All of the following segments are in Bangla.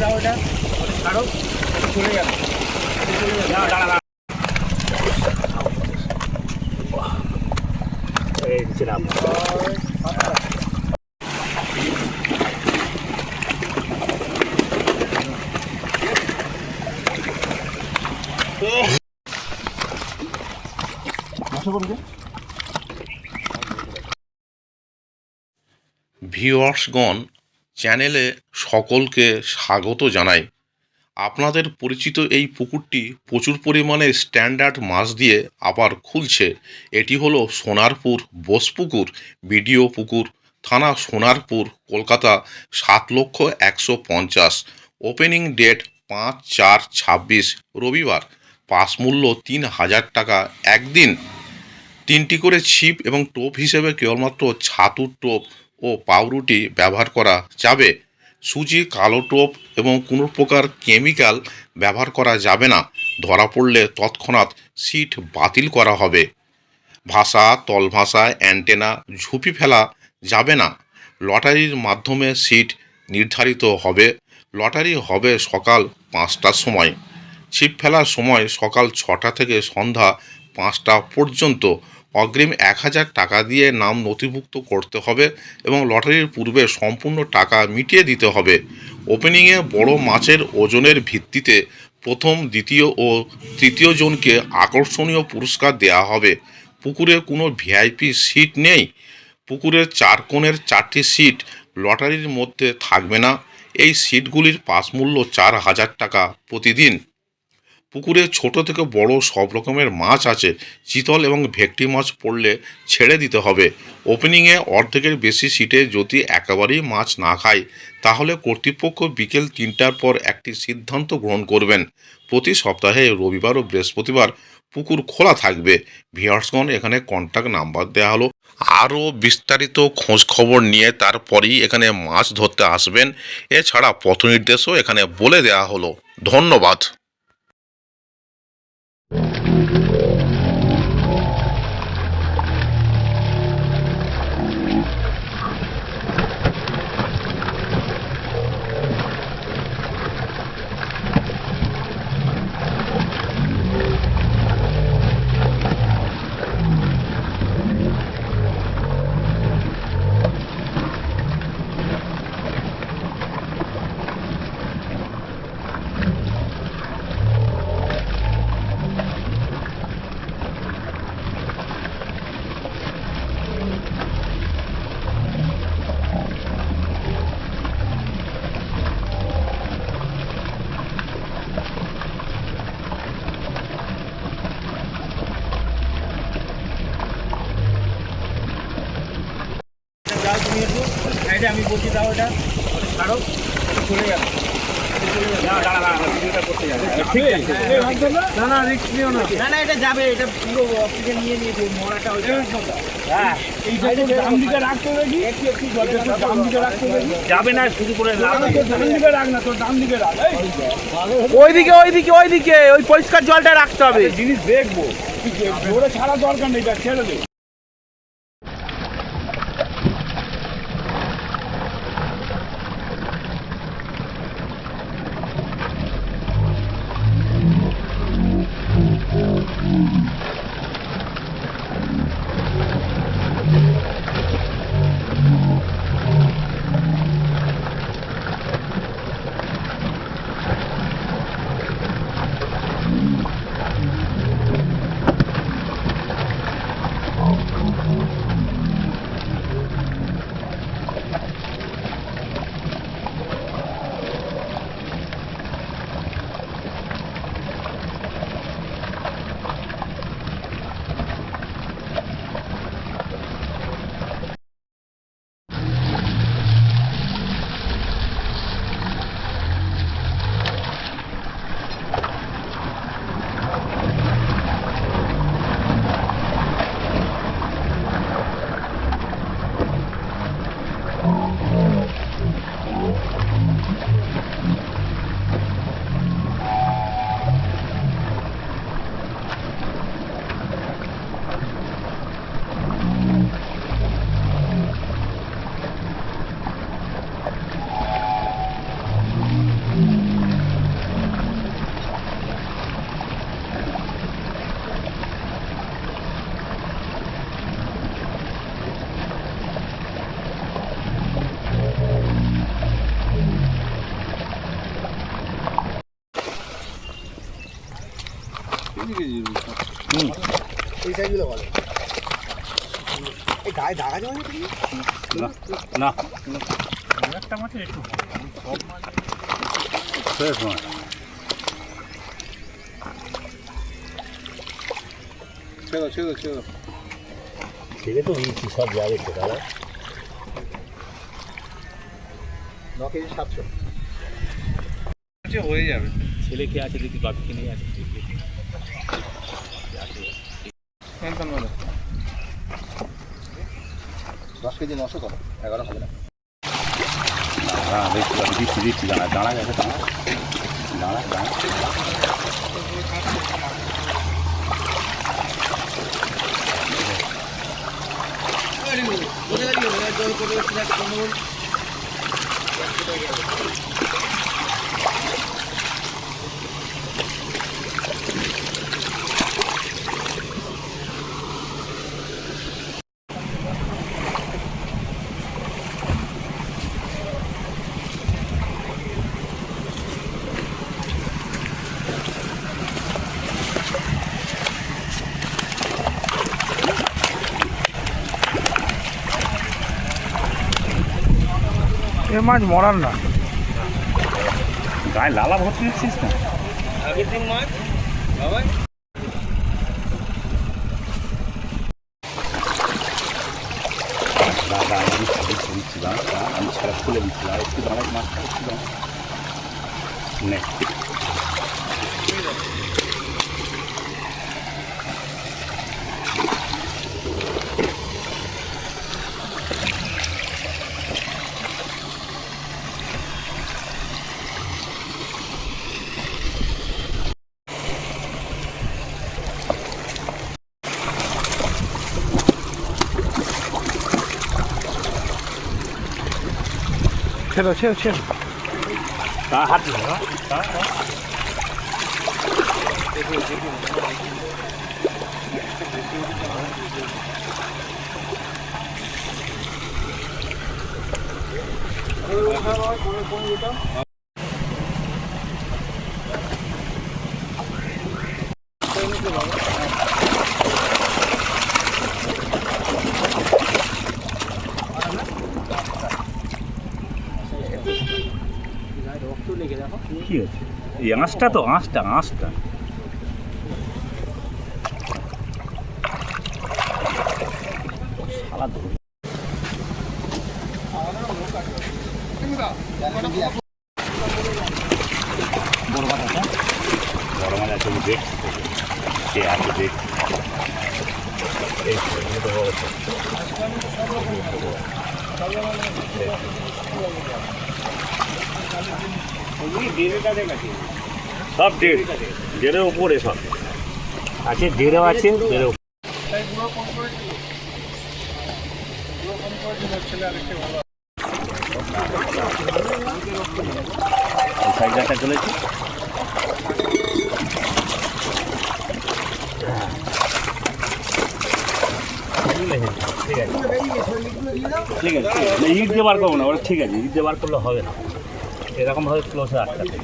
দাও এটা ছাড়ো চলে যাবে না দাঁড়া দাঁড়া এই ছিলাম ভিউয়ার্সগণ, চ্যানেলে সকলকে স্বাগত জানাই। আপনাদের পরিচিত এই পুকুরটি প্রচুর পরিমাণে স্ট্যান্ডার্ড মাছ দিয়ে আবার খুলছে। এটি হলো সোনারপুর বোসপুকুর বিডিও পুকুর, থানা সোনারপুর, কলকাতা 7,150,000। ওপেনিং ডেট 5/4/26 রবিবার। পাস মূল্য 3,000 টাকা একদিন। 3টি করে ছিপ এবং টোপ হিসেবে কেবলমাত্র ছাতুর টোপ ও পাউরুটি ব্যবহার করা যাবে। সুজি, কালো টোপ এবং কোনো প্রকার কেমিক্যাল ব্যবহার করা যাবে না। ধরা পড়লে তৎক্ষণাৎ সিট বাতিল করা হবে। ভাষা, তলভাষা, অ্যান্টেনা, ঝুপি ফেলা যাবে না। লটারির মাধ্যমে সিট নির্ধারিত হবে। লটারি হবে সকাল 5টার সময়। ছিপ ফেলার সময় সকাল 6টা থেকে সন্ধ্যা 5টা পর্যন্ত। অগ্রিম 1,000 টাকা দিয়ে নাম নথিভুক্ত করতে হবে এবং লটারির পূর্বে সম্পূর্ণ টাকা মিটিয়ে দিতে হবে। ওপেনিংয়ে বড় মাছের ওজনের ভিত্তিতে প্রথম, দ্বিতীয় ও তৃতীয় জনকে আকর্ষণীয় পুরস্কার দেওয়া হবে। পুকুরে কোনো ভিআইপি সিট নেই। পুকুরের 4 কোণের 4টি সিট লটারির মধ্যে থাকবে না। এই সিটগুলির পাস মূল্য 4,000 টাকা প্রতিদিন। পুকুরে ছোট থেকে বড় সব রকমের মাছ আছে। চিতল এবং ভেটকি মাছ পড়লে ছেড়ে দিতে হবে। ওপেনিংয়ে অর্ধেকের বেশি সিটে যদি একেবারেই মাছ না খায় তাহলে কর্তৃপক্ষ বিকেল 3টার পর একটি সিদ্ধান্ত গ্রহণ করবেন। প্রতি সপ্তাহে রবিবার ও বৃহস্পতিবার পুকুর খোলা থাকবে। ভিউয়ার্সগণ, এখানে কন্ট্যাক্ট নাম্বার দেওয়া হলো। আরও বিস্তারিত খোঁজ খবর নিয়ে তারপরেই এখানে মাছ ধরতে আসবেন। এছাড়া পথ নির্দেশও এখানে বলে দেওয়া হলো। ধন্যবাদ। যাও তুমি একটু সাইডে আমি বলছি দাও এটা ছাড়ো চলে যাবে না দাঁড়া দাঁড়া ভিডিওটা করতে যাবে ঠিক আছে না না রিস্ক নিও না না না এটা যাবে এটা পুরো অক্সিজেন নিয়ে নিয়ে মরাটা হয়ে যাবে হ্যাঁ এই সাইডে ডান দিকে রাখতে হবে কি একটু একটু জলটা ডান দিকে রাখতে হবে যাবে না শুরু করে লাভ ডান দিকে রাখ না তোর ডান দিকে রাখ ওইদিকে ওই পরিষ্কার জলটা রাখতে হবে জিনিস দেখবো জোরে ছাড়া দরকার নেই ছেড়ে দে এই সাইজগুলো ভালো। এই গায়ে দাগ আছে মানে কি? না একটা মাছের একটু সব মাছ ছেড়ো ছেড়ে তো দিয়েছি সব যাবে তো দাদা। 9 কেজি 700 হয়ে যাবে। ছেলে কে আছে দেখি বাপিকে নিয়ে আছে 10 কেজি 900 করো, 11 হবে না। দাঁড়া দিচ্ছি দাঁড়া গেছে দাঁড়া এ মাছ মরার না। গায়ে লালা ভর্তি হচ্ছিস না। আগের দিন মাছ বাবা দাঁড়া দিচ্ছি দাঁড়া আমি ছাড়া খুলে দিচ্ছি আর একটু দাঁড়া মাছটা একটু দাঁড়া নে ছেড়ো তা হাত দিল না কি হচ্ছে এই আঁশটা তো আঁশটা শালা ধরে বড় মাছ আছে দেখ সে আছে দেখ এই তো বড় সব দেড়ের উপরে সব আছে দেড়েও আছে দেড়েও সাইডটা চলেছে ঠিক আছে ইট দিয়ে বার করবো না ওরা ঠিক আছে ইট দিয়ে বার করলে হবে না এরকমভাবে ক্লোজে আটকাতে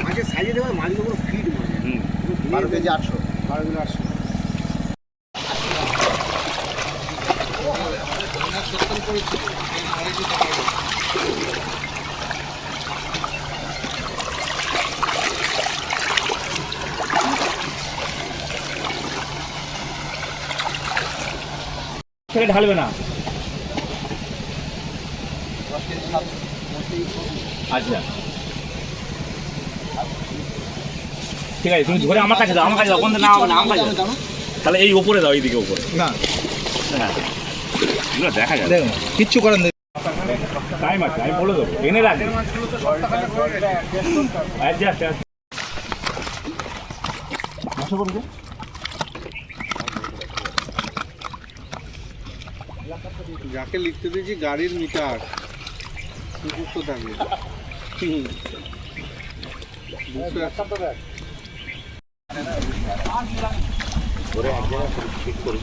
মাছের সাইজে দেওয়া মাছগুলো ফিট মাছ। 12 কেজি 800 12 কেজি 800 থেকে ঢালবে না। আচ্ছা ঠিক আছে তুমি ধরে আমার কাছে দাও কোন না আমার কাছে দাও তাহলে এই উপরে দাও এইদিকে উপরে না হ্যাঁ এগুলো দেখা যায় দেখুন কিচ্ছু করেন টাইম আছে আমি বলে দেবো এনে রাখবে যাকে লিখতে দিয়েছি গাড়ির মিটার সুস্থ থাকবে করে এক জায়গায় ঠিক করি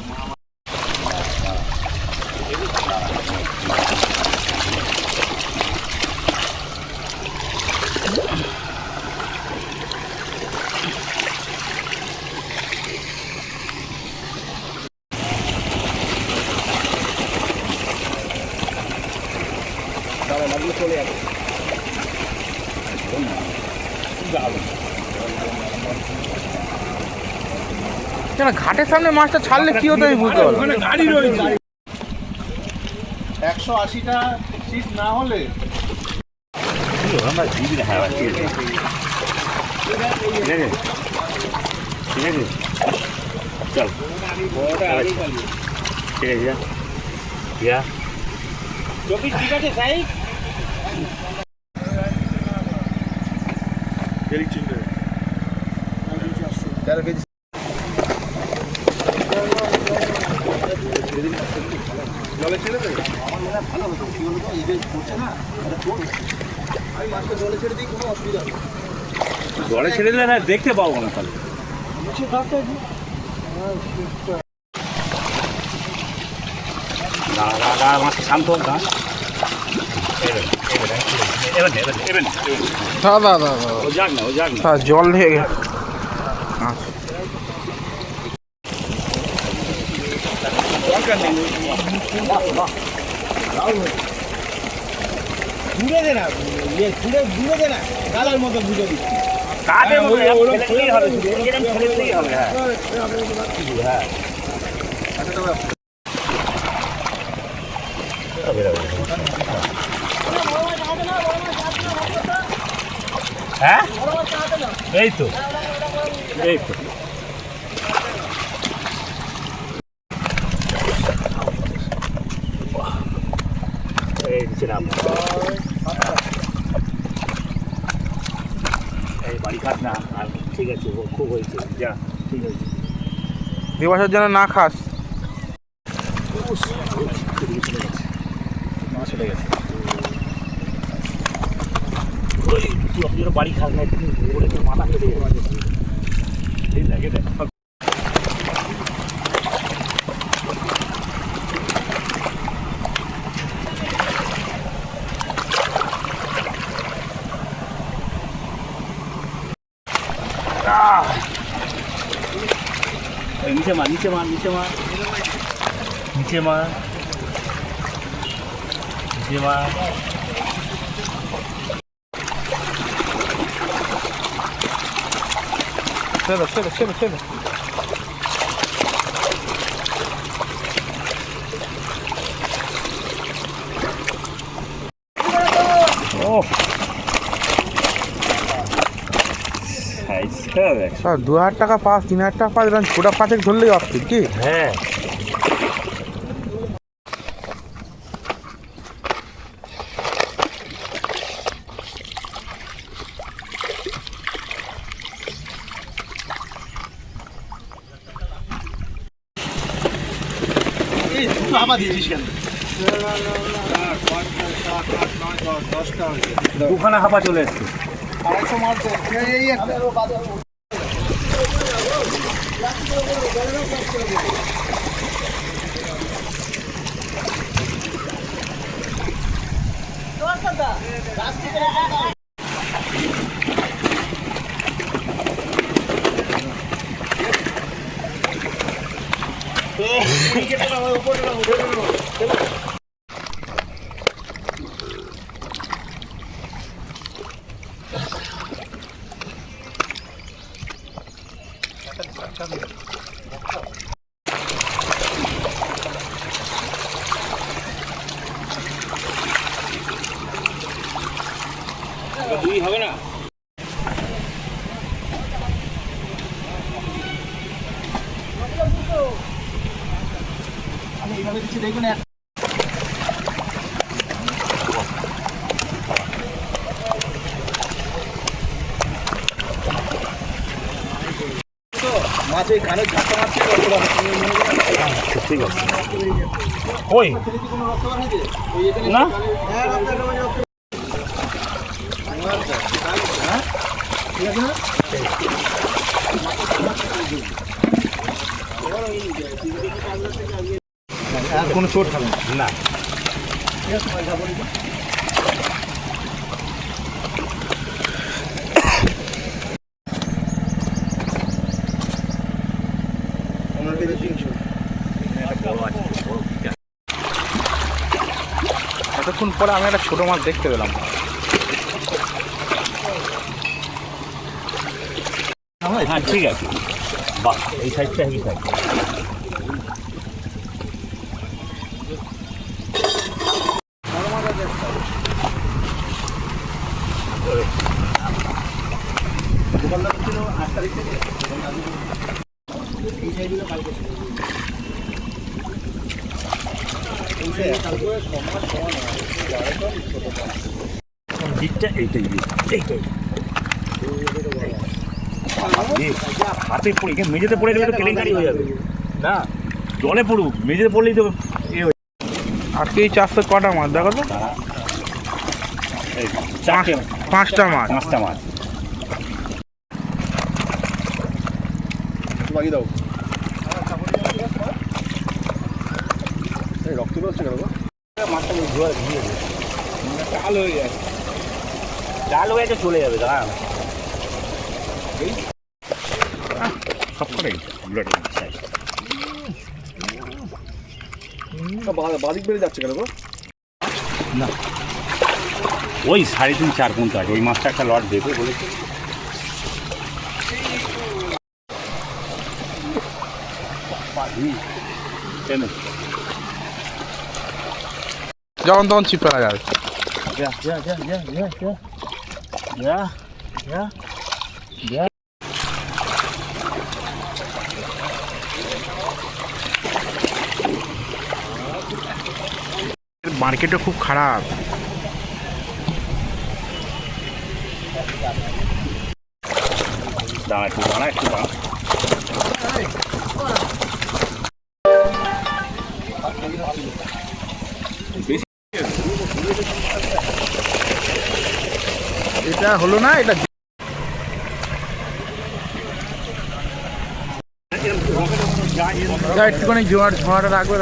কেন ঘাটের সামনে মাছটা ছাড়লে কি হতো আমি বুঝতে পারলাম না। গাড়ি রয়েছে 180টা সিট না হলে আমরা দিবি না, হ্যাঁ ঠিক আছে ঠিক আছে ঠিক আছে চল ঠিক আছে যা চব্বিশ ঠিক আছে সাইড জলে ছেড়ে দেবে ভালো হতো কি বলতো এই যে করছে না আমি মাছটা জলে ছেড়ে দিই কোনো অসুবিধা নেই জলে ছেড়ে দিলে না দেখতে পাবো না তাহলে মাছ শান্ত হোক না দাদা দাদা ও যাক না ও যাক না জল লেগে গেছে। ঘুরে দে না ইয়ে ঘুরে দে না গালার মতো ঘুরে দিচ্ছি কাটে মতো ফেলেই হবে এরকম ফেলেই হবে হ্যাঁ হ্যাঁ এই তো এই তো এই ছিলাম এই বাড়ি খাস না আর ঠিক আছে ও খুব হয়েছে যা ঠিক আছে দিবসের জন্য না খাস মাছ চলে গেছে ওই তুই আপনার বাড়ি খাস না একটু ওরে তোর মাথা ফেটে যাবে ঠিক লাগে দেখ নিচে মার নিচে মার নিচে মার নিচে মার নিচে মার ছেড়ে ছেড়ে ছেড়ে ছেড়ে ও 2000 টাকা পাস 3000 টাকা পাস ছোটা পাঁচেক ধরলেই অস্থির কি হ্যাঁ এই দুটো আবার দিয়েছিস কেন 10টা হয়েছে দুখানা হাঁপা চলে এসছে 250 মারছে এই একটা দুই হবে না আমি এইভাবে দিচ্ছি দেখুন মাছের কানে ঝাঁকা মারছে ঠিক আছে ওই না আর কোনো চোট হবে না এতক্ষণ পরে আমি একটা ছোট মাছ দেখতে পেলাম হ্যাঁ ঠিক আছে, বাহ এই সাইজটা হেভি সাইজ। দিকটা এইটাই এইটাই হাতে পড়ে এখানে মেঝেতে পড়ে গেলে তো কেলেঙ্কারি হয়ে যাবে না, জলে পড়ুক, মেঝেতে পড়লেই তো আজকে এই চাষতে কটা মাছ দেখো তো? চারটে 5টা মাছ। 5টা মাছ। লাগিয়ে দাও রক্ত বেরোচ্ছে কেন গো? মাছটা ধোয়া দিয়ে দেবে, চাল হয়ে যাচ্ছে। চাল হয়ে গেছে চলে যাবে দাঁড়া সব করে বাদিক বেড়ে যাচ্ছে কেন গো? না ওই 3.5-4 কুইন্টাল আছে, ওই মাছটা একটা লট দেবে বলেছে। যখন তখন ছিপ ফেলা যাবে। মার্কেটটা খুব খারাপ। দাঁড়া একটু দাঁড়া একটু দাঁড়া, এটা হলো না, এটা একটুখানি ঝোঁয়াটা রাখবে।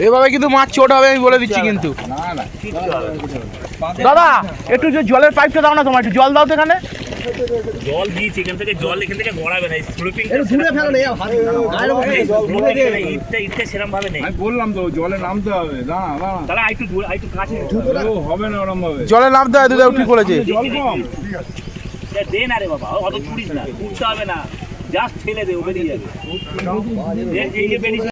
এভাবে কিন্তু মাছ চোট হবে আমি বলে দিচ্ছি কিন্তু। দাদা একটু যে জলের পাইপটা দাও না, তোমার একটু জল দাও তো এখানে। জল দিয়েছি এখান থেকে, জল এখান থেকে গড়াবে না, স্লুপিং ইটটা সেরকম ভাবে নেই। আমি বললাম তো জলে নামতে হবে। তাহলে একটু কাছে হবে না ওরম ভাবে। জলে নামতে হয়, দুধ ঠিক বলেছে। জল কম দে না রে বাবা, অত ছুড়িস না, উঠতে হবে না, জাস্ট ফেলে দে, ও বেরিয়ে যাবে। এই যে বেরিয়ে